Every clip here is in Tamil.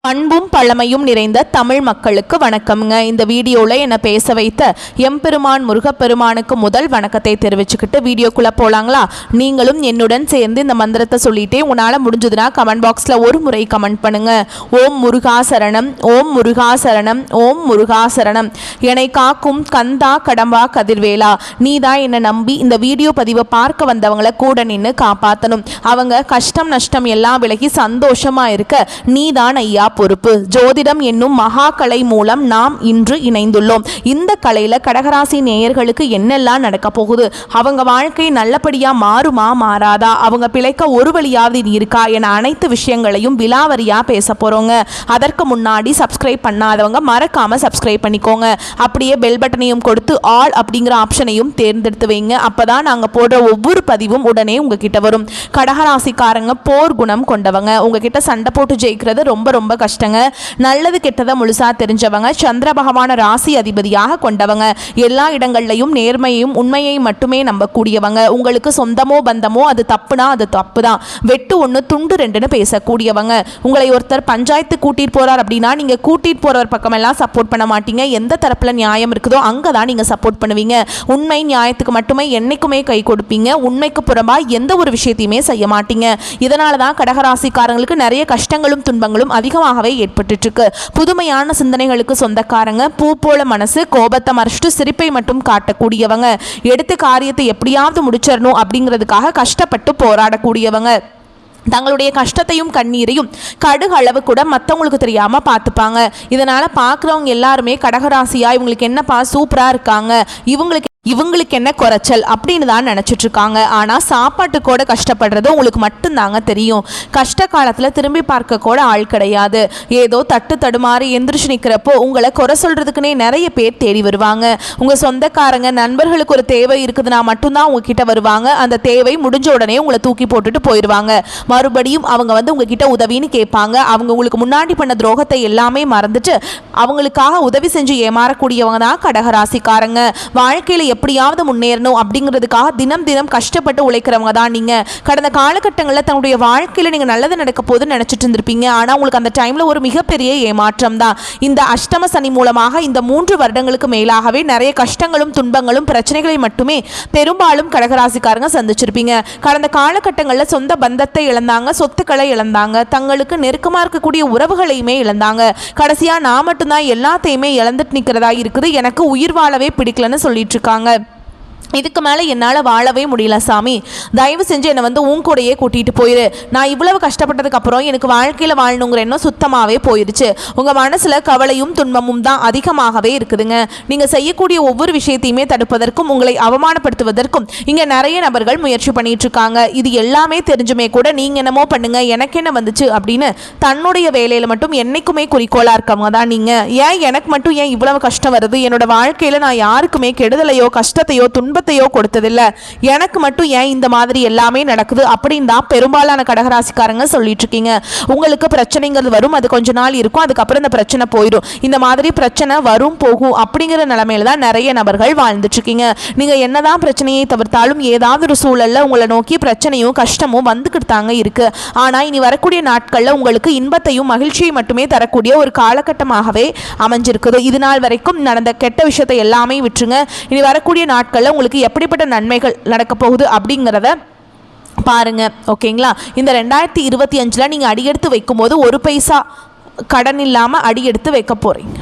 அன்பும் பழமையும் நிறைந்த தமிழ் மக்களுக்கு வணக்கம்ங்க. இந்த வீடியோவில் என்னை பேச வைத்த எம்பெருமான் முருகப்பெருமானுக்கு முதல் வணக்கத்தை தெரிவிச்சுக்கிட்டு வீடியோக்குள்ளே போகலாங்களா? நீங்களும் என்னுடன் சேர்ந்து இந்த மந்திரத்தை சொல்லிட்டே உன்னால் முடிஞ்சதுன்னா கமெண்ட் பாக்ஸில் ஒரு முறை கமெண்ட் பண்ணுங்க. ஓம் முருகாசரணம், ஓம் முருகாசரணம், ஓம் முருகாசரணம். என்னை காக்கும் கந்தா கடம்பா கதிர்வேலா, நீ தான் என்னை நம்பி இந்த வீடியோ பதிவை பார்க்க வந்தவங்களை கூட நின்று காப்பாற்றணும். அவங்க கஷ்டம் நஷ்டம் எல்லாம் விலகி சந்தோஷமாக இருக்க நீ தான் ஐயா பொறுப்பு. ஜோதிடம் என்னும் மகா கலை மூலம் நாம் இன்று இணைந்துள்ளோம். இந்த கலையில கடகராசி நேயர்களுக்கு என்னெல்லாம் நடக்க போகுது, அவங்க வாழ்க்கை நல்லபடியா மாறுமா மாறாதா, அவங்க பிழைக்க ஒரு வழியாவது இருக்கா என அனைத்து விஷயங்களையும் விலாவரியா பேச போறோங்க. அதற்கு முன்னாடி சப்ஸ்கிரைப் பண்ணாதவங்க மறக்காம சப்ஸ்கிரைப் பண்ணிக்கோங்க. அப்படியே பெல் பட்டனையும் கொடுத்து ஆல் அப்படிங்கிற ஆப்ஷனையும் தேர்ந்தெடுத்து வைங்க. அப்பதான் நாங்க போடுற ஒவ்வொரு பதிவும் உடனே உங்ககிட்ட வரும். கடகராசிக்காரங்க போர் குணம் கொண்டவங்க. உங்ககிட்ட சண்டை போட்டு ஜெயிக்கிறது ரொம்ப ரொம்ப கஷ்டங்க. நல்லது கெட்டதை முழுசா தெரிஞ்சவங்க. சந்திர பகவான ராசி அதிபதியாக கொண்டவங்க. எல்லா இடங்கள்லையும் நேர்மையையும் உண்மையை மட்டுமே நம்பக்கூடியவங்க. உங்களுக்கு சொந்தமோ பந்தமோ அது தப்புனா அது தப்பு தான். வெட்டு ஒன்று துண்டு ரெண்டுன்னு பேசக்கூடியவங்க. உங்களை ஒருத்தர் பஞ்சாயத்து கூட்டிட்டு போறார் அப்படின்னா நீங்க கூட்டிட்டு போறவர் பக்கமெல்லாம் சப்போர்ட் பண்ண மாட்டீங்க. எந்த தரப்புல நியாயம் இருக்குதோ அங்கதான் நீங்க சப்போர்ட் பண்ணுவீங்க. உண்மை நியாயத்துக்கு மட்டுமே என்னைக்குமே கை கொடுப்பீங்க. உண்மைக்கு புறம்பா எந்த ஒரு விஷயத்தையுமே செய்ய மாட்டீங்க. இதனாலதான் கடகராசிக்காரங்களுக்கு நிறைய கஷ்டங்களும் துன்பங்களும் அதிகமாகவே ஏற்பட்டு இருக்கு. புதுமையான சிந்தனைகளுக்கு சொந்தக்காரங்க. பூ போல மனசு, கோபத்தை மறைச்சிட்டு சிரிப்பை மட்டும் காட்டக்கூடியவங்க. எடுத்த காரியத்தை எப்படியாவது முடிச்சிடணும் அப்படிங்கிறதுக்காக கஷ்டப்பட்டு போராடக்கூடியவங்க. தங்களுடைய கஷ்டத்தையும் கண்ணீரையும் கடுகு அளவு கூட மற்றவங்களுக்கு தெரியாம பார்த்துப்பாங்க. இதனால பார்க்குறவங்க எல்லாருமே கடகராசியா இவங்களுக்கு என்னப்பா சூப்பரா இருக்காங்க, இவங்களுக்கு என்ன குறைச்சல் அப்படின்னு தான் நினச்சிட்டு இருக்காங்க. ஆனால் சாப்பாட்டு கூட கஷ்டப்படுறது உங்களுக்கு மட்டும்தாங்க தெரியும். கஷ்ட காலத்தில் திரும்பி பார்க்க கூட ஆள் கிடையாது. ஏதோ தட்டு தடுமாறி எந்திரிச்சு நிற்கிறப்போ உங்களை குறை சொல்கிறதுக்குன்னே நிறைய பேர் தேடி வருவாங்க. உங்கள் சொந்தக்காரங்க நண்பர்களுக்கு ஒரு தேவை இருக்குதுன்னா மட்டும்தான் உங்ககிட்ட வருவாங்க. அந்த தேவை முடிஞ்ச உடனே உங்களை தூக்கி போட்டுட்டு போயிடுவாங்க. மறுபடியும் அவங்க உங்ககிட்ட உதவின்னு கேட்பாங்க. அவங்க உங்களுக்கு முன்னாடி பண்ண துரோகத்தை எல்லாமே மறந்துட்டு அவங்களுக்காக உதவி செஞ்சு ஏமாறக்கூடியவங்க தான் கடகராசிக்காரங்க. வாழ்க்கையில் எப்படியாவது முன்னேறணும் அப்படிங்கிறதுக்காக தினம் தினம் கஷ்டப்பட்டு உழைக்கிறவங்க தான் நீங்க. கடந்த காலகட்டங்களில் தன்னுடைய வாழ்க்கையில் நீங்க நல்லது நடக்க போதுன்னு நினைச்சிட்டு இருந்திருப்பீங்க. ஆனால் உங்களுக்கு அந்த டைம்ல ஒரு மிகப்பெரிய ஏமாற்றம் தான். இந்த அஷ்டம சனி மூலமாக இந்த 3 வருடங்களுக்கு மேலாகவே நிறைய கஷ்டங்களும் துன்பங்களும் பிரச்சனைகளை மட்டுமே பெரும்பாலும் கடகராசிக்காரங்க சந்திச்சிருப்பீங்க. கடந்த காலகட்டங்களில் சொந்த பந்தத்தை இழந்தாங்க, சொத்துக்களை இழந்தாங்க, தங்களுக்கு நெருக்கமாக இருக்கக்கூடிய உறவுகளையுமே இழந்தாங்க. கடைசியா நான் மட்டும்தான் எல்லாத்தையுமே இழந்துட்டு நிற்கிறதா இருக்குது, எனக்கு உயிர் வாழவே பிடிக்கலன்னு சொல்லிட்டு இருக்காங்க. இதுக்கு மேலே என்னால் வாழவே முடியல சாமி, தயவு செஞ்சு என்னை உன் கூடையே கூட்டிகிட்டு போயிரு. நான் இவ்வளவு கஷ்டப்பட்டதுக்கு அப்புறம் எனக்கு வாழ்க்கையில் வாழணுங்கிற எண்ணம் சுத்தமாகவே போயிடுச்சு. உங்கள் மனசில் கவலையும் துன்பமும் தான் அதிகமாகவே இருக்குதுங்க. நீங்கள் செய்யக்கூடிய ஒவ்வொரு விஷயத்தையுமே தடுப்பதற்கும் உங்களை அவமானப்படுத்துவதற்கும் இங்கே நிறைய நபர்கள் முயற்சி பண்ணிட்டு இருக்காங்க. இது எல்லாமே தெரிஞ்சுமே கூட நீங்கள் என்னமோ பண்ணுங்க, எனக்கு என்ன வந்துச்சு அப்படின்னு தன்னுடைய வேலையில் மட்டும் என்னைக்குமே குறிக்கோளாக இருக்கவங்க தான் நீங்கள். ஏன் எனக்கு மட்டும் ஏன் இவ்வளவு கஷ்டம் வருது, என்னோட வாழ்க்கையில் நான் யாருக்குமே கெடுதலையோ கஷ்டத்தையோ துன்பத்தையோ கொடுத்ததில்லை, எனக்கு மட்டும் ஏன் இந்த மாதிரி எல்லாமே நடக்குது அப்படின்னு தான் பெரும்பாலான கடகராசிக்காரங்க சொல்லிட்டு இருக்கீங்க. உங்களுக்கு பிரச்சனைங்கிறது வரும், அது கொஞ்ச நாள் இருக்கும், அதுக்கப்புறம் இந்த பிரச்சனை போயிடும். இந்த மாதிரி பிரச்சனை வரும் போகும் அப்படிங்கிற நிலைமையில தான் நிறைய நபர்கள் வாழ்ந்துட்டு இருக்கீங்க. நீங்க என்னதான் பிரச்சனையை தவிர்த்தாலும் ஏதாவது ஒரு சூழல்ல உங்களை நோக்கி பிரச்சனையும் கஷ்டமும் வந்துக்கிட்டு தாங்க இருக்கு. ஆனா இனி வரக்கூடிய நாட்கள்ல உங்களுக்கு இன்பத்தையும் மகிழ்ச்சியை மட்டுமே தரக்கூடிய ஒரு காலகட்டமாகவே அமைஞ்சிருக்குது. இது நாள் வரைக்கும் நடந்த கெட்ட விஷயத்தை எல்லாமே விட்டுருங்க. இனி வரக்கூடிய நாட்கள்ல உங்களுக்கு எப்படிப்பட்ட நன்மைகள் நடக்க போகுது அப்படிங்கிறத பாருங்க. ஓகேங்களா? இந்த 2025 நீங்க அடியெடுத்து வைக்கும்போது ஒரு பைசா கடன் இல்லாம அடியெடுத்து வைக்க போறீங்க.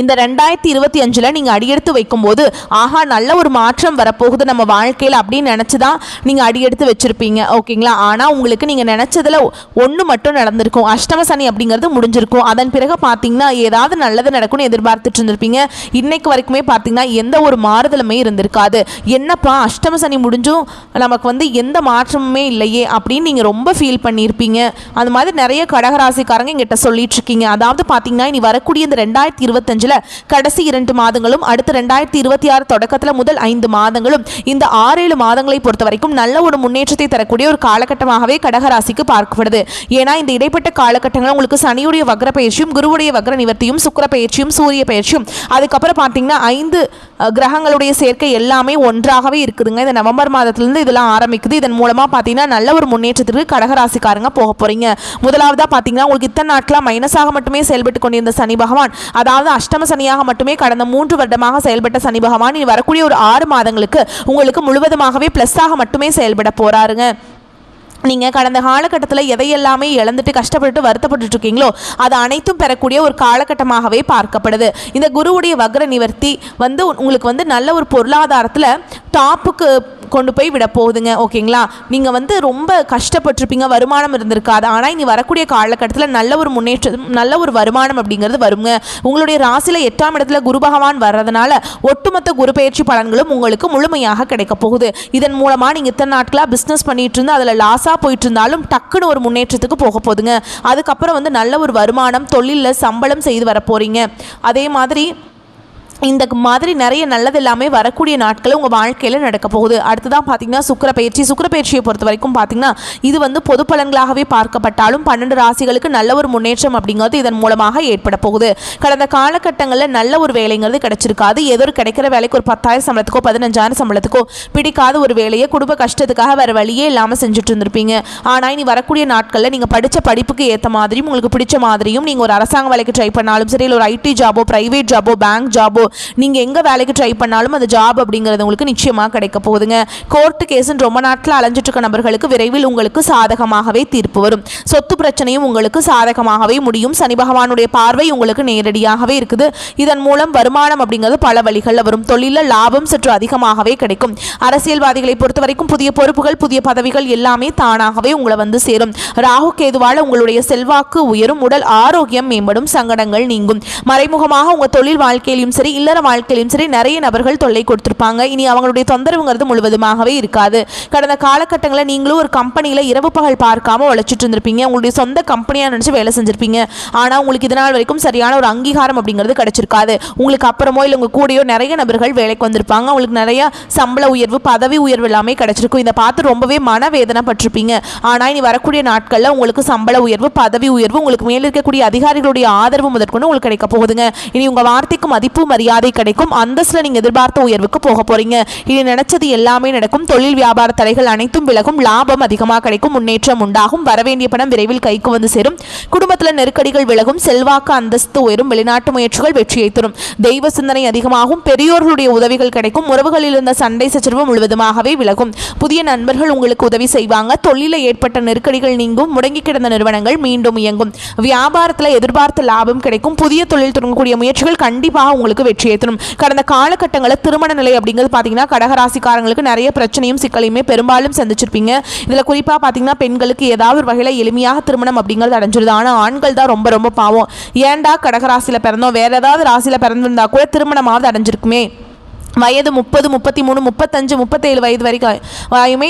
இந்த 2025 நீங்கள் அடியெடுத்து வைக்கும்போது ஆஹா நல்ல ஒரு மாற்றம் வரப்போகுது நம்ம வாழ்க்கையில் அப்படின்னு நினச்சி தான் நீங்கள் அடியெடுத்து வச்சுருப்பீங்க. ஓகேங்களா? ஆனால் உங்களுக்கு நீங்கள் நினச்சதில் ஒன்று மட்டும் நடந்திருக்கும். அஷ்டம சனி அப்படிங்கிறது முடிஞ்சிருக்கும். அதன் பிறகு பார்த்தீங்கன்னா ஏதாவது நல்லது நடக்கும்னு எதிர்பார்த்துட்டு இருந்திருப்பீங்க. இன்னைக்கு வரைக்குமே பார்த்தீங்கன்னா எந்த ஒரு மாறுதலுமே இருந்திருக்காது. என்னப்பா அஷ்டம சனி முடிஞ்சும் நமக்கு எந்த மாற்றமுமே இல்லையே அப்படின்னு நீங்கள் ரொம்ப ஃபீல் பண்ணியிருப்பீங்க. அது மாதிரி நிறைய கடகராசிக்காரங்க எங்கிட்ட சொல்லிட்டு இருக்கீங்க. அதாவது பார்த்தீங்கன்னா இனி வரக்கூடிய இந்த 2025 2025 கடைசி 2 மாதங்களும் அடுத்து 2026 தொடக்கத்தில் முதல் 5 மாதங்களும் இந்த 6-7 மாதங்களை பொறுத்த வரைக்கும் நல்ல ஒரு முன்னேற்றத்தை தரக்கூடிய ஒரு காலகட்டமாகவே கடகராசிக்கு பார்க்கப்படுது. ஏன்னா இந்த இடைப்பட்ட காலகட்டங்கள் உங்களுக்கு சனியுடைய வக்ர பயிற்சியும் குருவுடைய வக்ர நிவர்த்தியும் சுக்கிர பயிற்சியும் சூரிய பயிற்சியும் அதுக்கப்புறம் பார்த்தீங்கன்னா 5 கிரகங்களுடைய சேர்க்கை எல்லாமே ஒன்றாகவே இருக்குதுங்க. இந்த நவம்பர் மாதத்திலிருந்து இதெல்லாம் ஆரம்பிக்குது. இதன் மூலமாக பார்த்தீங்கன்னா நல்ல ஒரு முன்னேற்றத்திற்கு கடகராசிக்காரங்க போக போறீங்க. முதலாவதாக பார்த்தீங்கன்னா உங்களுக்கு இத்தனை நாட்களாக மைனஸாக மட்டுமே செயல்பட்டு கொண்டிருந்த சனி பகவான், அதாவது அஷ்டம சனியாக மட்டுமே கடந்த 3 வருடமாக செயல்பட்ட சனி பகவான் இனி வரக்கூடிய ஒரு 6 மாதங்களுக்கு உங்களுக்கு முழுவதுமாகவே பிளஸ்ஸாக மட்டுமே செயல்பட போறாருங்க. நீங்கள் கடந்த காலகட்டத்தில் எதையெல்லாமே இழந்துட்டு கஷ்டப்பட்டு வருத்தப்பட்டு இருக்கீங்களோ அது அனைத்தும் பெறக்கூடிய ஒரு காலகட்டமாகவே பார்க்கப்படுது. இந்த குருவுடைய வக்ர நிவர்த்தி உங்களுக்கு நல்ல ஒரு பொருளாதாரத்தில் டாப்புக்கு கொண்டு போய் விட போகுதுங்க. ஓகேங்களா, நீங்கள் ரொம்ப கஷ்டப்பட்டிருப்பீங்க, வருமானம் இருந்திருக்காது. ஆனால் இனி வரக்கூடிய காலகட்டத்தில் நல்ல ஒரு முன்னேற்றம், நல்ல ஒரு வருமானம் அப்படிங்கிறது வருங்க. உங்களுடைய ராசியில் 8ஆம் இடத்துல குரு பகவான் வர்றதுனால ஒட்டுமொத்த குரு பயிற்சி பலன்களும் உங்களுக்கு முழுமையாக கிடைக்க போகுது. இதன் மூலமாக நீங்கள் இத்தனை நாட்களாக பிஸ்னஸ் பண்ணிட்டு இருந்து அதில் லாஸாக போயிட்டு இருந்தாலும் டக்குன்னு ஒரு முன்னேற்றத்துக்கு போக போகுதுங்க. அதுக்கப்புறம் நல்ல ஒரு வருமானம், தொழிலில் சம்பளம் செய்து வர போகிறீங்க. அதே மாதிரி இந்த மாதிரி நிறைய நல்லது எல்லாமே வரக்கூடிய நாட்கள் உங்கள் வாழ்க்கையில் நடக்க போகுது. அடுத்ததான் பார்த்தீங்கன்னா சுக்கிர பயிற்சியை பொறுத்த வரைக்கும் பார்த்தீங்கன்னா இது பொது பலன்களாகவே பார்க்கப்பட்டாலும் 12 ராசிகளுக்கு நல்ல ஒரு முன்னேற்றம் அப்படிங்கிறது இதன் மூலமாக ஏற்பட போகுது. கடந்த காலகட்டங்களில் நல்ல ஒரு வேலைங்கிறது கிடைச்சிருக்காது. ஏதோ ஒரு கிடைக்கிற வேலைக்கு ஒரு 10,000 சம்பளத்துக்கோ 15,000 சம்பளத்துக்கோ பிடிக்காத ஒரு வேலையை குடும்ப கஷ்டத்துக்காக வேறு வழியே இல்லாமல் செஞ்சுட்டு இருந்திருப்பீங்க. ஆனால் இனி வரக்கூடிய நாட்களில் நீங்கள் படித்த படிப்புக்கு ஏற்ற மாதிரியும் உங்களுக்கு பிடிச்ச மாதிரியும் நீங்கள் ஒரு அரசாங்க வேலைக்கு ட்ரை பண்ணாலும் சரி, இல்லை ஒரு ஐடி ஜாபோ, பிரைவேட் ஜாபோ, பேங்க் ஜாபோ, நீங்கள் எங்கே வேலைக்கு ட்ரை பண்ணாலும் அந்த ஜாப் அப்படிங்கிறது உங்களுக்கு நிச்சயமாக கிடைக்க போகுதுங்க. கோர்ட்டு கேஸுன்னு ரொம்ப நாட்டில் அலைஞ்சிட்டு இருக்க நபர்களுக்கு விரைவில் உங்களுக்கு சாதகமாகவே தீர்ப்பு வரும். சொத்து பிரச்சனையும் உங்களுக்கு சாதகமாகவே முடியும். சனி பகவானுடைய பார்வை உங்களுக்கு நேரடியாகவே இருக்குது. இதன் மூலம் வருமானம் அப்படிங்கிறது பல வழிகளில் வரும். தொழிலில் லாபம் சற்று அதிகமாகவே கிடைக்கும். அரசியல்வாதிகளை பொறுத்த வரைக்கும் புதிய பொறுப்புகள், புதிய பதவிகள் எல்லாமே தானாகவே உங்களை சேரும். ராகு கேதுவால் உங்களுடைய செல்வாக்கு உயரும். உடல் ஆரோக்கியம் மேம்படும். சங்கடங்கள் நீங்கும். மறைமுகமாக உங்கள் தொழில் வாழ்க்கையிலும் சரி, இல்லற வாழ்க்கையிலும் சரி நிறைய நபர்கள் தொல்லை கொடுத்திருப்பாங்க. இனி அவங்களுடைய தொந்தரவுங்கிறது முழுவதுமாகவே இருக்காது. கடந்த காலகட்டங்களில் நீங்களும் ஒரு கம்பெனியில் இரவு பகல் பார்க்காம உழைச்சிட்டு இருந்திருப்பீங்க. உங்களுடைய சொந்த கம்பெனியாக நினச்சி வேலை செஞ்சிருப்பீங்க. ஆனால் உங்களுக்கு இதனால் வரைக்கும் சரியான ஒரு அங்கீகாரம் அப்படிங்கிறது கிடைச்சிருக்காது. உங்களுக்கு அப்புறமோ இல்லை உங்கள் கூடயோ நிறைய நபர்கள் வேலைக்கு வந்திருப்பாங்க. உங்களுக்கு நிறைய சம்பள உயர்வு, பதவி உயர்வு எல்லாமே கிடைச்சிருக்கும். இதை பார்த்து ரொம்பவே மனவேதனைப்பட்டிருப்பீங்க. ஆனால் இனி வரக்கூடிய நாட்களில் உங்களுக்கு சம்பள உயர்வு, பதவி உயர்வு, உங்களுக்கு மேல் இருக்கக்கூடிய அதிகாரிகளுடைய ஆதரவு முதற்கொண்டு உங்களுக்கு கிடைக்க போகுதுங்க. இனி உங்கள் வார்த்தைக்கு மதிப்பு மரியாதை கிடைக்கும். அந்தஸ்தில் நீங்கள் எதிர்பார்த்த உயர்வுக்கு போக போறீங்க. இனி நினைச்சது எல்லாமே நடக்கும். தொழில் வியாபார தடைகள் அனைத்தும் விலகும். லாபம் அதிகமாக கிடைக்கும். முன்னேற்றம் உண்டாகும். வரவேண்டிய பணம் விரைவில் கைக்கு வந்து சேரும். குடும்பத்தில் நெருக்கடிகள் விலகும். செல்வாக்கு அந்தஸ்து உயரும். வெளிநாட்டு முயற்சிகள் வெற்றியை தரும். தெய்வ சிந்தனை அதிகமாகும். பெரியோர்களுடைய உதவிகள் கிடைக்கும். உறவுகளில் இருந்த சண்டை சச்சரவு முழுவதுமாகவே விலகும். புதிய நண்பர்கள் உங்களுக்கு உதவி செய்வாங்க. தொழிலில் ஏற்பட்ட நெருக்கடிகள் நீங்கும். முடங்கி கிடந்த நிறுவனங்கள் மீண்டும் இயங்கும். வியாபாரத்தில் எதிர்பார்த்த லாபம் கிடைக்கும். புதிய தொழில் தொடங்கக்கூடிய முயற்சிகள் கண்டிப்பாக உங்களுக்கு வெற்றியை தரும். கடந்த காலகட்டங்களில் திருமண நிலை அப்படிங்கிறது பார்த்தீங்கன்னா கடகராசிக்காரங்களுக்கு நிறைய பிரச்சனையும் சிக்கலையுமே பெரும்பாலும் சந்திச்சிருப்பீங்க. இதில் குறிப்பாக பார்த்தீங்கன்னா பெண்களுக்கு ஏதாவது ஒரு வகையில் எளிமையாக திருமணம் அப்படிங்கிறது அடைஞ்சிருது. ஆனால் ஆண்கள் தான் ரொம்ப ரொம்ப பாவம். ஏன்டா கடகராசியில் பிறந்தோம், வேற ஏதாவது ராசியில் பிறந்திருந்தா கூட திருமணமாவது அடைஞ்சிருக்குமே. வயது 30, 33, 35, 37 வயது வரைக்குமே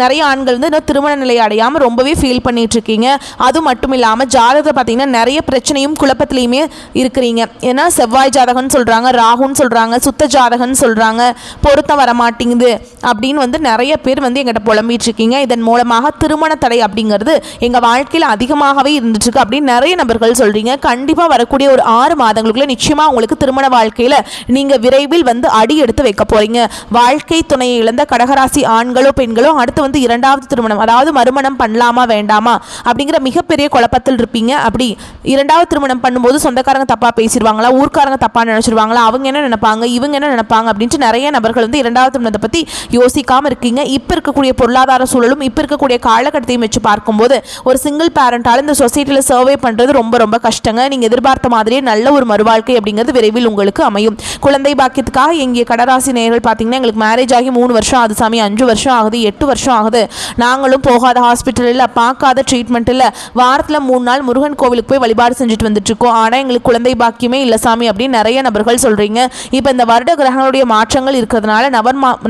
நிறைய ஆண்கள் இன்னும் திருமண நிலையை அடையாமல் ரொம்பவே ஃபீல் பண்ணிட்டு இருக்கீங்க. அது மட்டும் இல்லாமல் ஜாதகத்தை பார்த்தீங்கன்னா நிறைய பிரச்சனையும் குழப்பத்திலையுமே இருக்கிறீங்க. ஏன்னா செவ்வாய் ஜாதகம்னு சொல்கிறாங்க, ராகுன்னு சொல்கிறாங்க, சுத்த ஜாதகம்னு சொல்கிறாங்க, பொருத்தம் வரமாட்டேங்குது அப்படின்னு நிறைய பேர் எங்கிட்ட புலம்பிட்டு இருக்கீங்க. இதன் மூலமாக திருமண தடை அப்படிங்கிறது எங்கள் வாழ்க்கையில் அதிகமாகவே இருந்துட்டுருக்கு அப்படின்னு நிறைய நபர்கள் சொல்கிறீங்க. கண்டிப்பாக வரக்கூடிய ஒரு 6 மாதங்களுக்குள்ள நிச்சயமாக உங்களுக்கு திருமண வாழ்க்கையில் நீங்கள் விரைவில் அடி எடுத்து வைக்க போறீங்க. வாழ்க்கை துணையை இழந்த கடகராசி ஆண்களோ பெண்களோ அடுத்து 2வது திருமணம், அதாவது மறுமணம் பண்ணலாமா வேண்டாமா அப்படிங்கிற மிகப்பெரிய குழப்பத்தில் இருப்பீங்க. அப்படி 2வது திருமணம் பண்ணும்போது சொந்தக்காரங்க தப்பா பேசிடுவாங்களா, ஊர்க்காரங்க தப்பா நினைச்சிருவாங்களா, அவங்க என்ன நினைப்பாங்க, இவங்க என்ன நினைப்பாங்க அப்படின்ட்டு நிறைய நபர்கள் 2வது திருமணத்தை பத்தி யோசிக்காம இருக்கீங்க. இப்ப இருக்கக்கூடிய பொருளாதார சூழலும் இப்ப இருக்கக்கூடிய காலகட்டத்தையும் வச்சு பார்க்கும்போது ஒரு சிங்கிள் பேரண்டால இந்த சொசைட்டில சர்வே பண்றது ரொம்ப ரொம்ப கஷ்டங்க. நீங்க எதிர்பார்த்த மாதிரியே நல்ல ஒரு மறுவாழ்க்கை அப்படிங்கிறது விரைவில் உங்களுக்கு அமையும். குழந்தை பாக்கியத்துக்காக எங்கிய கடராசி நேயர்கள் பார்த்தீங்கன்னா எங்களுக்கு மேரேஜ் ஆகி 3 வருஷம் ஆகுது சாமி, 5 வருஷம் ஆகுது, 8 வருஷம் ஆகுது, நாங்களும் போகாத ஹாஸ்பிட்டல் இல்லை, பார்க்காத ட்ரீட்மெண்ட் இல்லை, வாரத்தில் 3 நாள் முருகன் கோவிலுக்கு போய் வழிபாடு செஞ்சுட்டு வந்துட்டு இருக்கோம், ஆனால் எங்களுக்கு குழந்தை பாக்கியமே இல்லை சாமி அப்படின்னு நிறைய நபர்கள் சொல்றீங்க. இப்போ இந்த வருட கிரகங்களுடைய மாற்றங்கள் இருக்கிறதுனால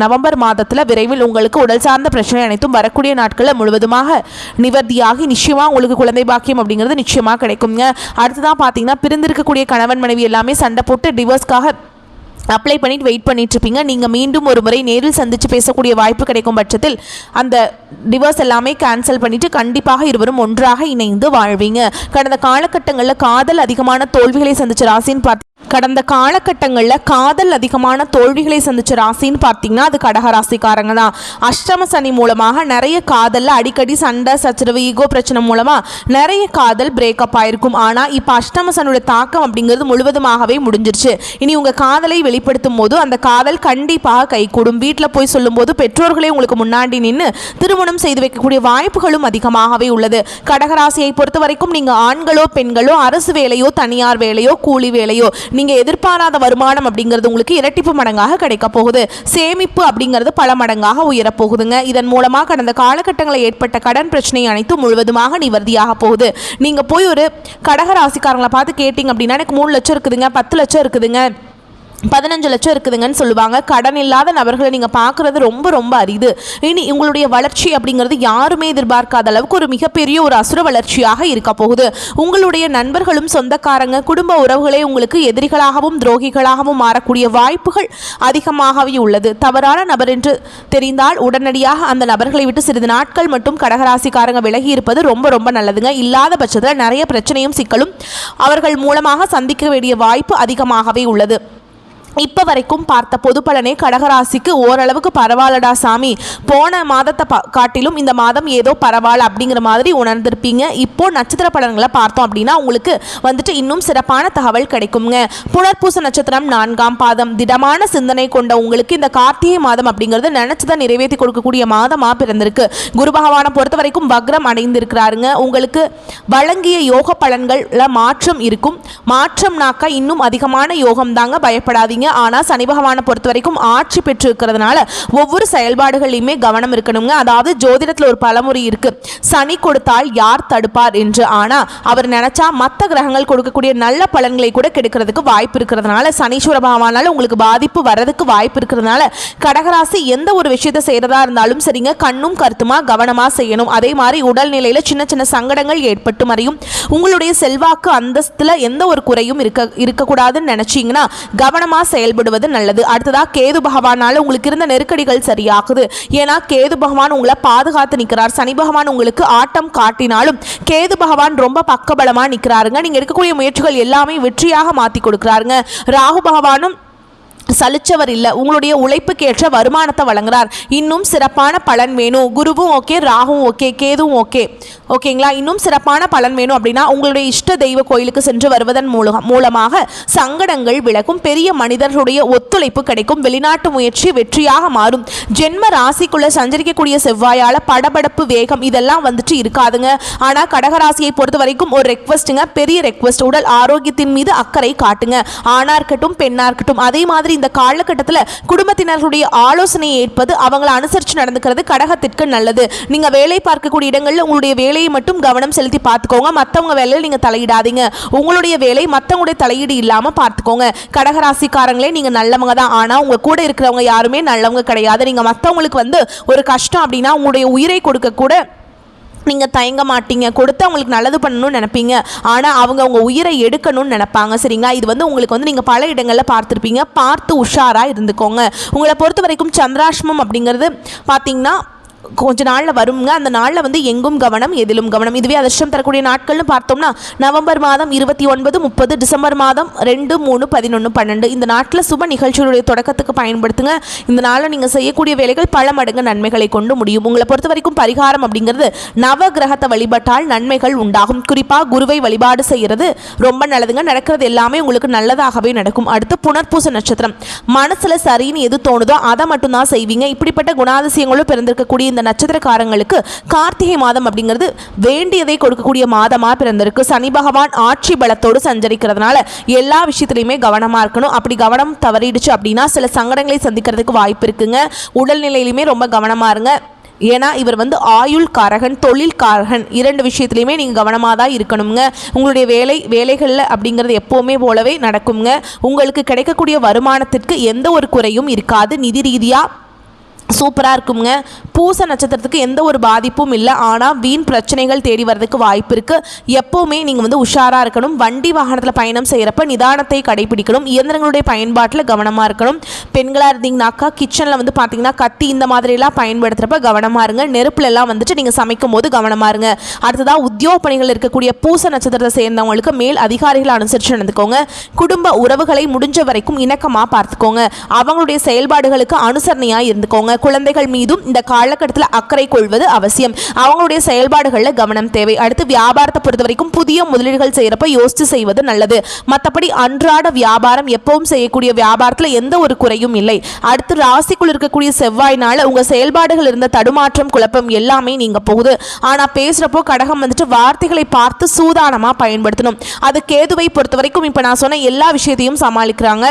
நவம்பர் மாதத்தில் விரைவில் உங்களுக்கு உடல் சார்ந்த பிரச்சனை அனைத்தும் வரக்கூடிய நாட்களில் முழுவதுமாக நிவர்த்தியாகி நிச்சயமா உங்களுக்கு குழந்தை பாக்கியம் அப்படிங்கிறது நிச்சயமா கிடைக்குங்க. அடுத்ததான் பார்த்தீங்கன்னா பிரிந்திருக்கக்கூடிய கணவன் மனைவி எல்லாமே சண்டை போட்டு டிவோர்ஸ்க்காக அப்ளை பண்ணிட்டு வெயிட் பண்ணிட்டு இருப்பீங்க. நீங்கள் மீண்டும் ஒரு முறை நேரில் சந்தித்து பேசக்கூடிய வாய்ப்பு கிடைக்கும் பட்சத்தில் அந்த டிவோர்ஸ் எல்லாமே கேன்சல் பண்ணிட்டு கண்டிப்பாக இருவரும் ஒன்றாக இணைந்து வாழ்வீங்க. கடந்த காலகட்டங்களில் காதல் அதிகமான தோல்விகளை சந்திச்ச ராசின்னு பார்த்தீங்கன்னா அது கடகராசிக்காரங்க தான். அஷ்டம சனி மூலமாக நிறைய காதலில் அடிக்கடி சண்டை சச்சரவு ஈகோ பிரச்சனை மூலமாக நிறைய காதல் பிரேக்கப் ஆயிருக்கும். ஆனால் இப்போ அஷ்டம சனியோட தாக்கம் அப்படிங்கிறது முழுவதுமாகவே முடிஞ்சிருச்சு. இனி உங்கள் காதலை வெளிப்படுத்தும் போது அந்த காதல் கண்டிப்பாக கைகூடும். வீட்டில் போய் சொல்லும்போது பெற்றோர்களே உங்களுக்கு முன்னாடி நின்று திருமணம் செய்து வைக்கக்கூடிய வாய்ப்புகளும் அதிகமாகவே உள்ளது. கடகராசியை பொறுத்த வரைக்கும் நீங்கள் ஆண்களோ பெண்களோ அரசு வேலையோ தனியார் வேலையோ கூலி வேலையோ நீங்கள் எதிர்பாராத வருமானம் அப்படிங்கிறது உங்களுக்கு இரட்டிப்பு மடங்காக கிடைக்க போகுது. சேமிப்பு அப்படிங்கிறது பல மடங்காக உயரப்போகுதுங்க. இதன் மூலமாக கடந்த காலகட்டங்களில் ஏற்பட்ட கடன் பிரச்சனை அனைத்தும் முழுவதுமாக நிவர்த்தியாக போகுது. நீங்கள் போய் ஒரு கடகராசிக்காரங்களை பார்த்து கேட்டிங்க அப்படின்னா எனக்கு 3 லட்சம் இருக்குதுங்க, 10 லட்சம் இருக்குதுங்க, 15 லட்சம் இருக்குதுங்கன்னு சொல்லுவாங்க. கடன் இல்லாத நபர்களை நீங்கள் பார்க்குறது ரொம்ப ரொம்ப அரிது. இனி உங்களுடைய வளர்ச்சி அப்படிங்கிறது யாருமே எதிர்பார்க்காத அளவுக்கு ஒரு மிகப்பெரிய ஒரு அசுர வளர்ச்சியாக இருக்க போகுது. உங்களுடைய நண்பர்களும் சொந்தக்காரங்க குடும்ப உறவுகளே உங்களுக்கு எதிரிகளாகவும் துரோகிகளாகவும் மாறக்கூடிய வாய்ப்புகள் அதிகமாகவே உள்ளது. தவறான நபர் என்று தெரிந்தால் உடனடியாக அந்த நபர்களை விட்டு சிறிது நாட்கள் மட்டும் கடகராசிக்காரங்க விலகி இருப்பது ரொம்ப ரொம்ப நல்லதுங்க. இல்லாத பட்சத்தில் நிறைய பிரச்சனையும் சிக்கலும் அவர்கள் மூலமாக சந்திக்க வேண்டிய வாய்ப்பு அதிகமாகவே உள்ளது. இப்போ வரைக்கும் பார்த்த பொது பலனே கடகராசிக்கு ஓரளவுக்கு பரவாயில்லடா சாமி, போன மாதத்தை காட்டிலும் இந்த மாதம் ஏதோ பரவாயில்ல அப்படிங்கிற மாதிரி உணர்ந்திருப்பீங்க. இப்போ நட்சத்திர பலன்களை பார்த்தோம் அப்படின்னா உங்களுக்கு வந்துட்டு இன்னும் சிறப்பான தகவல் கிடைக்குங்க. புனர்பூச நட்சத்திரம் 4ஆம் பாதம், திடமான சிந்தனை கொண்ட உங்களுக்கு இந்த கார்த்திகை மாதம் அப்படிங்கிறது நினைச்சதை நிறைவேற்றி கொடுக்கக்கூடிய மாதமாக பிறந்திருக்கு. குரு பகவானை பொறுத்த வரைக்கும் வக்ரம் அடைந்திருக்கிறாருங்க. உங்களுக்கு வழங்கிய யோக பலன்கள்ல மாற்றம் இருக்கும். மாற்றம்னாக்கா இன்னும் அதிகமான யோகம் தாங்க, பயப்படாதீங்க. ஆனால் சனி பகவானை பொறுத்த வரைக்கும் ஆட்சி பெற்று இருக்கிறதுனால ஒவ்வொரு செயல்பாடுகளிலுமே கவனம் இருக்கணுங்க. அதாவது ஜோதிடத்தில் ஒரு பழமொழி இருக்கு, சனி கொடுத்தால் யார் தடுப்பார் என்று. ஆனால் அவர் நினைச்சா மற்ற கிரகங்கள் கொடுக்கக்கூடிய நல்ல பலன்களை கூட கெடுக்கிறதுக்கு வாய்ப்பு இருக்கிறதுனால சனீஸ்வர பகவானால உங்களுக்கு பாதிப்பு வர்றதுக்கு வாய்ப்பு இருக்கிறதுனால கடகராசி எந்த ஒரு விஷயத்தை செய்யறதா இருந்தாலும் சரிங்க, கண்ணும் கருத்துமா கவனமா செய்யணும். அதே மாதிரி உடல்நிலையில சின்ன சின்ன சங்கடங்கள் ஏற்பட்டு மறையும். உங்களுடைய செல்வாக்கு அந்தஸ்துல எந்த ஒரு குறையும் இருக்கக்கூடாதுன்னு நினைச்சீங்கன்னா கவனமா செயல்படுவது நல்லது. அடுத்ததா கேது பகவானால உங்களுக்கு இருந்த நெருக்கடிகள் சரியாகுது. ஏன்னா கேது பகவான் உங்களை பாதுகாத்து நிற்கிறார். சனி பகவான் உங்களுக்கு ஆட்டம் காட்டினாலும் கேது பகவான் ரொம்ப பக்கபலமா நிற்கிறாருங்க. நீங்க எடுக்கக்கூடிய முயற்சிகள் எல்லாமே வெற்றியாக மாற்றி கொடுக்கிறாருங்க. ராகு பகவானும் சலிச்சவர் இல்லை, உங்களுடைய உழைப்புக்கேற்ற வருமானத்தை வழங்குறார். இன்னும் சிறப்பான பலன் வேணும், குருவும் ஓகே, ராகும் ஓகே, கேதுவும் ஓகே, ஓகேங்களா. இன்னும் சிறப்பான பலன் வேணும் அப்படின்னா உங்களுடைய இஷ்ட தெய்வ கோயிலுக்கு சென்று வருவதன் மூலமாக சங்கடங்கள் விலகும். பெரிய மனிதர்களுடைய ஒத்துழைப்பு கிடைக்கும். வெளிநாட்டு முயற்சி வெற்றியாக மாறும். ஜென்ம ராசிக்குள்ள சஞ்சரிக்கக்கூடிய செவ்வாயால படபடப்பு வேகம் இதெல்லாம் வந்துட்டு இருக்காதுங்க. ஆனால் கடகராசியை பொறுத்த வரைக்கும் ஒரு ரெக்வஸ்ட்டுங்க, பெரிய ரெக்வஸ்ட், உடல் ஆரோக்கியத்தின் மீது அக்கறை காட்டுங்க. ஆணா இருக்கட்டும் பெண்ணா இருக்கட்டும். அதே மாதிரி இந்த காலகட்டத்தில் குடும்பத்தினர்களுடைய ஆலோசனையை ஏற்பது, அவங்களை அனுசரித்து நடந்துக்கிறது கடகத்திற்கு நல்லது. நீங்க வேலை பார்க்கக்கூடிய இடங்களில் உங்களுடைய வேலையை மட்டும் கவனம் செலுத்தி பார்த்துக்கோங்க. மற்றவங்க வேலையில் நீங்க தலையிடாதீங்க. உங்களுடைய வேலை மற்றவங்களுடைய தலையீடு இல்லாம பார்த்துக்கோங்க. கடகராசிக்காரங்களே நீங்க நல்லவங்க தான், ஆனா உங்க கூட இருக்கிறவங்க யாருமே நல்லவங்க கிடையாது. நீங்க மற்றவங்களுக்கு ஒரு கஷ்டம் அப்படின்னா உங்களுடைய உயிரை கொடுக்க கூட நீங்கள் தயங்க மாட்டீங்க. கொடுத்து அவங்களுக்கு நல்லது பண்ணணும்னு நினைப்பீங்க. ஆனால் அவங்க உயிரை எடுக்கணும்னு நினைப்பாங்க. சரிங்களா. இது உங்களுக்கு நீங்கள் பல இடங்களில் பார்த்துருப்பீங்க. பார்த்து உஷாராக இருந்துக்கோங்க. உங்களை பொறுத்த வரைக்கும் சந்திராஷ்டமம் அப்படிங்கிறது பார்த்தீங்கன்னா கொஞ்ச நாளில் வருங்க. அந்த நாளில் எங்கும் கவனம் எதிலும் கவனம். இதுவே அதிர்ஷ்டம் தரக்கூடிய நாட்கள்னு பார்த்தோம்னா நவம்பர் மாதம் 29, 30, டிசம்பர் மாதம் 2, 3, 11, 12 இந்த நாட்டில் சுப நிகழ்ச்சிகளுடைய தொடக்கத்துக்கு பயன்படுத்துங்க. இந்த நாளில் நீங்கள் செய்யக்கூடிய வேலைகள் பல மடங்கு நன்மைகளை கொண்டு முடியும். உங்களை பொறுத்த வரைக்கும் பரிகாரம் அப்படிங்கிறது நவ கிரகத்தை வழிபட்டால் நன்மைகள் உண்டாகும். குறிப்பாக குருவை வழிபாடு செய்கிறது ரொம்ப நல்லதுங்க. நடக்கிறது எல்லாமே உங்களுக்கு நல்லதாகவே நடக்கும். அடுத்து புனர்பூச நட்சத்திரம். மனசில் சரின்னு எது தோணுதோ அதை மட்டும்தான் செய்வீங்க. இப்படிப்பட்ட குணாதிசயங்களும் பிறந்திருக்கக்கூடிய இந்த நட்சத்திரக்காரங்களுக்கு கார்த்திகை மாதம் அப்படிங்கிறது வேண்டியதை கொடுக்கக்கூடிய மாதமாக பிறந்திருக்கு. சனி பகவான் ஆட்சி பலத்தோடு சஞ்சரிக்கிறதுனால எல்லா விஷயத்திலையுமே கவனமாக இருக்கணும். அப்படி கவனம் தவறிடுச்சு அப்படின்னா சில சங்கடங்களை சந்திக்கிறதுக்கு வாய்ப்பு இருக்குங்க. உடல்நிலையிலுமே ரொம்ப கவனமாக இருங்க. ஏன்னா இவர் ஆயுள் காரகன், தொழில் காரகன், இரண்டு விஷயத்துலையுமே நீங்கள் கவனமாக தான் இருக்கணுங்க. உங்களுடைய வேலைகளில் அப்படிங்கிறது எப்போவுமே போலவே நடக்குங்க. உங்களுக்கு கிடைக்கக்கூடிய வருமானத்திற்கு எந்த ஒரு குறையும் இருக்காது. நிதி ரீதியாக சூப்பராக இருக்குங்க. பூச நட்சத்திரத்துக்கு எந்த ஒரு பாதிப்பும் இல்லை. ஆனால் வீண் பிரச்சனைகள் தேடி வர்றதுக்கு வாய்ப்பு இருக்குது. எப்போவுமே நீங்கள் உஷாராக இருக்கணும். வண்டி வாகனத்தில் பயணம் செய்கிறப்ப நிதானத்தை கடைபிடிக்கணும். இயந்திரங்களுடைய பயன்பாட்டில் கவனமாக இருக்கணும். பெண்களாக இருந்தீங்கன்னாக்கா கிச்சனில் பார்த்தீங்கன்னா கத்தி இந்த மாதிரிலாம் பயன்படுத்துகிறப்ப கவனமாக இருங்க. நெருப்புலலாம் நீங்கள் சமைக்கும் போது கவனமாக இருங்க. அடுத்ததாக உத்தியோக பணிகள் இருக்கக்கூடிய பூச நட்சத்திரத்தை சேர்ந்தவங்களுக்கு மேல் அதிகாரிகளை அனுசரித்து நடந்துக்கோங்க. குடும்ப உறவுகளை முடிஞ்ச வரைக்கும் இணக்கமாக பார்த்துக்கோங்க. அவங்களுடைய செயல்பாடுகளுக்கு அனுசரணையாக இருந்துக்கோங்க. குழந்தைகள் மீதும் இந்த காலகட்டத்தில் அக்கறை கொள்வது அவசியம். அவங்களுடைய செயல்பாடுகளில் கவனம் தேவை. அடுத்து வியாபாரத்தை பொறுத்த வரைக்கும் புதிய முதலீடுகள் செய்யறப்ப யோசித்து செய்வது நல்லது. மற்றபடி அன்றாட வியாபாரம் எப்பவும் செய்யக்கூடிய வியாபாரத்தில் எந்த ஒரு குறையும் இல்லை. அடுத்து ராசிக்குள் இருக்கக்கூடிய செவ்வாய்னால உங்க செயல்பாடுகள் இருந்த தடுமாற்றம், குழப்பம் எல்லாமே நீங்க போகுது. ஆனா பேசுறப்போ கடகம் வார்த்தைகளை பார்த்து சூதானமா பயன்படுத்தணும். அது கேதுவை பொறுத்த வரைக்கும் இப்ப நான் சொன்ன எல்லா விஷயத்தையும் சமாளிக்கிறாங்க.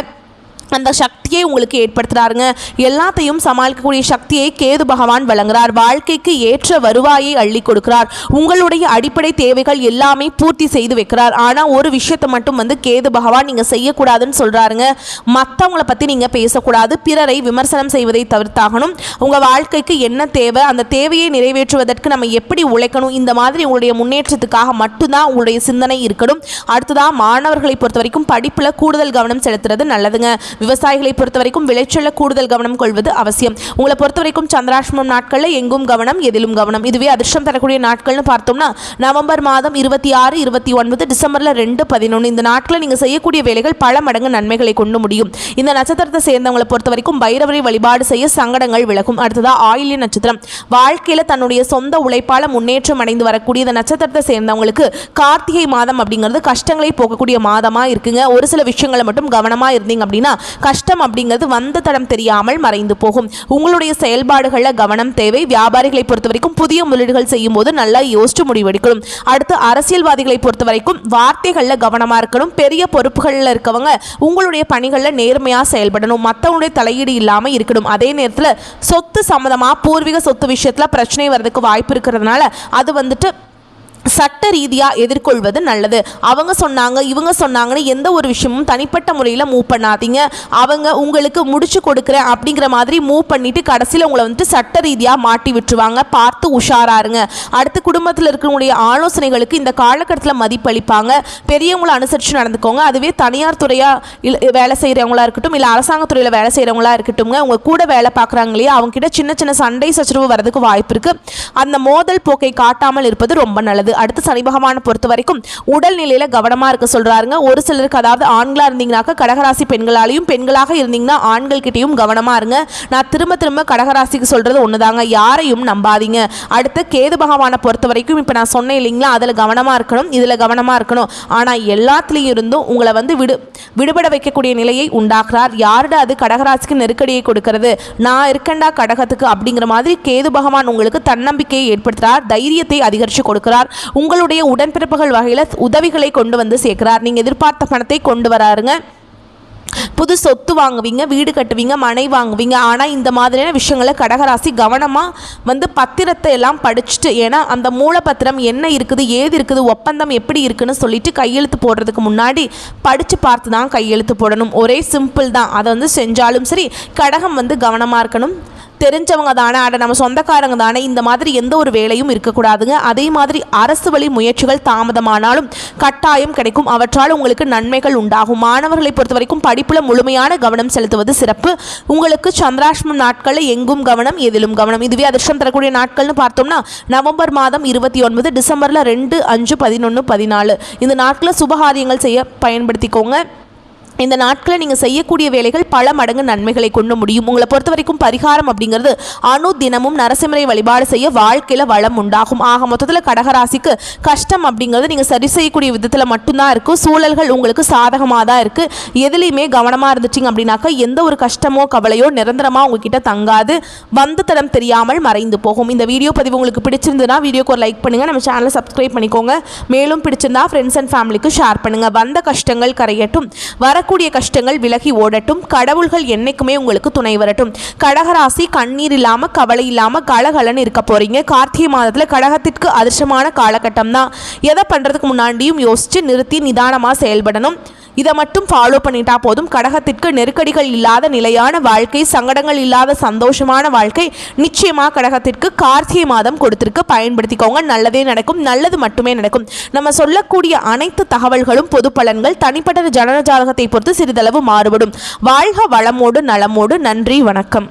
அந்த சக்தியை உங்களுக்கு ஏற்படுத்துகிறாருங்க. எல்லாத்தையும் சமாளிக்கக்கூடிய சக்தியை கேது பகவான் வழங்குறார். வாழ்க்கைக்கு ஏற்ற வருவாயை அள்ளி கொடுக்கிறார். உங்களுடைய அடிப்படை தேவைகள் எல்லாமே பூர்த்தி செய்து வைக்கிறார். ஆனால் ஒரு விஷயத்தை மட்டும் கேது பகவான் நீங்கள் செய்யக்கூடாதுன்னு சொல்கிறாருங்க. மற்றவங்களை பற்றி நீங்கள் பேசக்கூடாது. பிறரை விமர்சனம் செய்வதை தவிர்த்தாகணும். உங்கள் வாழ்க்கைக்கு என்ன தேவை, அந்த தேவையை நிறைவேற்றுவதற்கு நம்ம எப்படி உழைக்கணும், இந்த மாதிரி உங்களுடைய முன்னேற்றத்துக்காக மட்டும்தான் உங்களுடைய சிந்தனை இருக்கணும். அடுத்ததாக மாணவர்களை பொறுத்த வரைக்கும் படிப்பில் கூடுதல் கவனம் செலுத்துறது நல்லதுங்க. விவசாயிகளை பொறுத்த வரைக்கும் விளைச்சல கூடுதல் கவனம் கொள்வது அவசியம். உங்களை பொறுத்த வரைக்கும் சந்திராஷ்டமம் நாட்களில் எங்கும் கவனம், எதிலும் கவனம். இதுவே அதிர்ஷ்டம் தரக்கூடிய நாட்கள்னு பார்த்தோம்னா நவம்பர் மாதம் 26, 29, டிசம்பரில் 2, 11 இந்த நாட்களில் நீங்கள் செய்யக்கூடிய வேலைகள் பல மடங்கு நன்மைகளை கொண்டு முடியும். இந்த நட்சத்திரத்தை சேர்ந்தவங்களை பொறுத்த வரைக்கும் பைரவரை வழிபாடு செய்ய சங்கடங்கள் விலகும். அடுத்ததாக ஆயில்ய நட்சத்திரம். வாழ்க்கையில் தன்னுடைய சொந்த உழைப்பால் முன்னேற்றம் அடைந்து வரக்கூடிய இந்த நட்சத்திரத்தை சேர்ந்தவங்களுக்கு கார்த்திகை மாதம் அப்படிங்கிறது கஷ்டங்களை போக்கக்கூடிய மாதமாக இருக்குங்க. ஒரு சில விஷயங்களை மட்டும் கவனமாக இருந்தீங்க அப்படின்னா கஷ்டம் அப்படிங்கிறது வந்த தடம் தெரியாமல் மறைந்து போகும். உங்களுடைய செயல்பாடுகளில் கவனம் தேவை. வியாபாரிகளை பொறுத்த வரைக்கும் புதிய முதலீடுகள் செய்யும் போது நல்லா யோசிச்சு முடிவெடுக்கணும். அடுத்து அரசியல்வாதிகளை பொறுத்த வரைக்கும் வார்த்தைகளில் கவனமாக இருக்கணும். பெரிய பொறுப்புகளில் இருக்கவங்க உங்களுடைய பணிகளில் நேர்மையாக செயல்படணும். மற்றவங்களுடைய தலையீடு இல்லாமல் இருக்கணும். அதே நேரத்தில் சொத்து சம்மந்தமாக பூர்வீக சொத்து விஷயத்தில் பிரச்சனை வர்றதுக்கு வாய்ப்பு இருக்கிறதுனால அது சட்ட ரீதியாக எதிர்கொள்வது நல்லது. அவங்க சொன்னாங்க இவங்க சொன்னாங்கன்னு எந்த ஒரு விஷயமும் தனிப்பட்ட முறையில் மூவ் பண்ணாதீங்க. அவங்க உங்களுக்கு முடிச்சு கொடுக்குறேன் அப்படிங்கிற மாதிரி மூவ் பண்ணிட்டு கடைசியில் உங்களை சட்ட ரீதியாக மாட்டி விட்டுருவாங்க. பார்த்து உஷாராருங்க. அடுத்து குடும்பத்தில் இருக்கிறவங்களுடைய ஆலோசனைகளுக்கு இந்த காலகட்டத்தில் மதிப்பளிப்பாங்க. பெரியவங்களை அனுசரித்து நடந்துக்கோங்க. அதுவே தனியார் துறையாக வேலை செய்கிறவங்களா இருக்கட்டும், இல்லை அரசாங்கத்துறையில் வேலை செய்கிறவங்களா இருக்கட்டும், உங்கள் கூட வேலை பார்க்குறாங்க இல்லையா, அவங்ககிட்ட சின்ன சின்ன சண்டை சச்சரவு வரதுக்கு வாய்ப்பு இருக்குது. அந்த மோதல் போக்கை காட்டாமல் இருப்பது ரொம்ப நல்லது. அடுத்து சனி பகவானை பொறுத்த வரைக்கும் உடல்நிலையில கவனமா இருக்க சொல்றாருங்க. ஒரு சிலருக்கு, அதாவது ஆண்களா இருந்தீங்கன்னாக்க கடகராசி பெண்களாலையும், பெண்களாக இருந்தீங்கன்னா ஆண்கள் கிட்டையும் கவனமா இருங்க. நான் திரும்ப திரும்ப கடகராசிக்கு சொல்றது ஒண்ணுதாங்க, யாரையும் நம்பாதீங்க. அடுத்து கேது பகவானை பொறுத்த வரைக்கும் இப்ப நான் சொன்னேன் இல்லைங்களா, அதுல கவனமா இருக்கணும், இதுல கவனமா இருக்கணும். ஆனா எல்லாத்துலயும் இருந்தும் உங்களை விடுபட வைக்கக்கூடிய நிலையை உண்டாக்குறார். யாருடா அது கடகராசிக்கு நெருக்கடியை கொடுக்கிறது, நான் இருக்கண்டா கடகத்துக்கு அப்படிங்கிற மாதிரி கேது பகவான் உங்களுக்கு தன்னம்பிக்கையை ஏற்படுத்துறார். தைரியத்தை அதிகரித்து கொடுக்கிறார். உங்களுடைய உடன்பிறப்புகள் வகையில் உதவிகளை கொண்டு வந்து சேர்க்கிறார். நீங்கள் எதிர்பார்த்த பணத்தை கொண்டு வராருங்க. புது சொத்து வாங்குவீங்க, வீடு கட்டுவீங்க, மனை வாங்குவீங்க. ஆனால் இந்த மாதிரியான விஷயங்களை கடகராசி கவனமாக பத்திரத்தை எல்லாம் படிச்சுட்டு, ஏன்னா அந்த மூலப்பத்திரம் என்ன இருக்குது, ஏது இருக்குது, ஒப்பந்தம் எப்படி இருக்குன்னு சொல்லிட்டு கையெழுத்து போடுறதுக்கு முன்னாடி படித்து பார்த்து தான் கையெழுத்து போடணும். ஒரே சிம்பிள் தான். அதை செஞ்சாலும் சரி, கடகம் கவனமாக இருக்கணும். தெரிஞ்சவங்க தானே, அட நம்ம சொந்தக்காரங்க தானே, இந்த மாதிரி எந்த ஒரு வேலையும் இருக்கக்கூடாதுங்க. அதே மாதிரி அரசு வழி முயற்சிகள் தாமதமானாலும் கட்டாயம் கிடைக்கும். அவற்றால் உங்களுக்கு நன்மைகள் உண்டாகும். மாணவர்களை பொறுத்த வரைக்கும் படிப்புல முழுமையான கவனம் செலுத்துவது சிறப்பு. உங்களுக்கு சந்திராஷ்டமம் நாட்களில் எங்கும் கவனம், எதிலும் கவனம். இதுவே அதிர்ஷ்டம் தரக்கூடிய நாட்கள்னு பார்த்தோம்னா நவம்பர் மாதம் 29, டிசம்பரில் 2, 5, 11, 14 இந்த நாட்களில் சுபகாரியங்கள் செய்ய பயன்படுத்திக்கோங்க. இந்த நாட்களில் நீங்கள் செய்யக்கூடிய வேலைகள் பல மடங்கு நன்மைகளை கொண்டு முடியும். உங்களை பொறுத்த வரைக்கும் பரிகாரம் அப்படிங்கிறது தினமும் நரசிம்மரை வழிபாடு செய்ய வாழ்க்கையில் வளம் உண்டாகும். ஆக மொத்தத்தில் கடகராசிக்கு கஷ்டம் அப்படிங்கிறது நீங்கள் சரி செய்யக்கூடிய விதத்தில் மட்டும்தான் இருக்குது. சூழல்கள் உங்களுக்கு சாதகமாக தான் இருக்குது. எதுலேயுமே கவனமாக இருந்துச்சிங்க அப்படின்னாக்கா எந்த ஒரு கஷ்டமோ கவலையோ நிரந்தரமாக உங்ககிட்ட தங்காது, வந்த தடம் தெரியாமல் மறைந்து போகும். இந்த வீடியோ பதிவு உங்களுக்கு பிடிச்சிருந்ததுன்னா வீடியோக்கு ஒரு லைக் பண்ணுங்கள், நம்ம சேனலை சப்ஸ்கிரைப் பண்ணிக்கோங்க. மேலும் பிடிச்சிருந்தா ஃப்ரெண்ட்ஸ் அண்ட் ஃபேமிலிக்கு ஷேர் பண்ணுங்கள். வந்த கஷ்டங்கள் கரையட்டும், வரக்கூடிய கஷ்டங்கள் விலகி ஓடட்டும், கடவுள்கள் என்னைக்குமே உங்களுக்கு துணை வரட்டும். கடகராசி கண்ணீர் இல்லாம கவலை இல்லாம கலகலன்னு இருக்க போறீங்க. கார்த்திகை மாதத்துல கடகத்திற்கு அதிர்ஷ்டமான காலகட்டம் தான். எதை பண்றதுக்கு முன்னாடியும் யோசிச்சு நிறுத்தி நிதானமா செயல்படணும். இதை மட்டும் ஃபாலோ பண்ணிட்டா போதும். கடகத்திற்கு நெருக்கடிகள் இல்லாத நிலையான வாழ்க்கை, சங்கடங்கள் இல்லாத சந்தோஷமான வாழ்க்கை நிச்சயமாக கடகத்திற்கு கார்த்திகை மாதம் கொடுத்திருக்கு. பயன்படுத்திக்கோங்க. நல்லதே நடக்கும், நல்லது மட்டுமே நடக்கும். நம்ம சொல்லக்கூடிய அனைத்து தகவல்களும் பொது பலன்கள், தனிப்பட்ட ஜனன ஜாதகத்தை பொறுத்து சிறிதளவு மாறுபடும். வாழ்க வளமோடு நலமோடு. நன்றி, வணக்கம்.